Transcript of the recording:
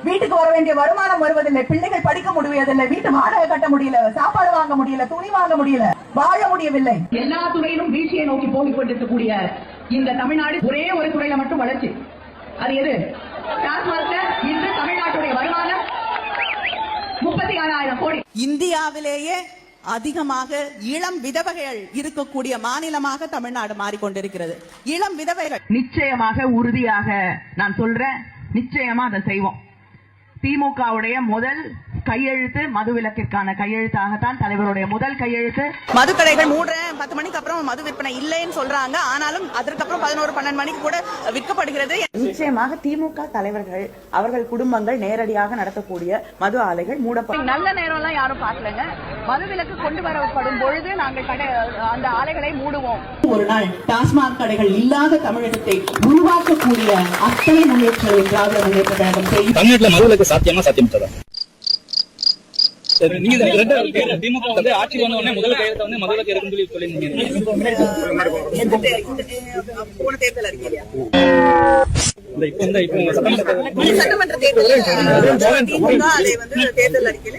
வீட்டுக்கு வர வேண்டிய வருமானம் வருவதில்லை, பிள்ளைகள் படிக்க முடியவில்லை, வீட்டு வாடகை கட்ட முடியல, சாப்பாடு வாங்க முடியல, துணி வாங்க முடியல, வாழ முடியவில்லை. எல்லா துறையிலும் வீழ்ச்சியை நோக்கி போகிக் கொண்டிருக்கக்கூடிய இந்த தமிழ்நாடு ஒரே ஒரு துறையில மட்டும் வளர்ச்சி. அது எது? இன்று தமிழ்நாட்டுடைய வருமானம் 36,000 கோடி. இந்தியாவிலேயே அதிகமாக இளம் விதவைகள் இருக்கக்கூடிய மாநிலமாக தமிழ்நாடு மாறிக்கொண்டிருக்கிறது. இளம் விதவைகள் நிச்சயமாக உறுதியாக நான் சொல்றேன், நிச்சயமா அதை செய்வோம். திமுகவுடைய முதல் கையெழுத்து மதுவிலக்கிற்கான கையெழுத்தாகத்தான் தலைவருடைய முதல் கையெழுத்து. மதுக்கடைகள் மூடுறேன், 10 மணிக்கு அப்புறம் மது விற்பனை இல்லைன்னு சொல்றாங்க. ஆனாலும் அதற்கப்புறம் 11-12 மணிக்கு கூட விற்கப்படுகிறது. நிச்சயமாக திமுக தலைவர்கள் அவர்கள் குடும்பங்கள் நேரடியாக நடத்தக்கூடிய மது ஆலைகள் மூடப்படும். நல்ல நேரம் எல்லாம் யாரும் பார்க்கலங்க. மதுவிலக்கு கொண்டு வரப்படும் பொழுது நாங்கள் அந்த ஆலைகளை மூடுவோம். ஒரு நாள் டாஸ்மாக் கடைகள் இல்லாத தமிழகத்தை உருவாக்கக்கூடிய அத்தனை முன்னேற்றங்களை திராவிட முன்னேற்ற கழகம் செய்யும். தமிழ்நாட்டில் மதுவிலக்கு சாத்தியமா சாத்தியமற்றதா? நீங்க திமுக வந்து ஆட்சி வந்த உடனே முதல் கையெழுத்த வந்து மதுவிலக்கு இருக்குன்னு சொல்லியிருந்தீங்க. போன தேர்தல் அறிக்கையில இப்போ சட்டமன்ற தேர்தல் அதை வந்து தேர்தல் அறிக்கையில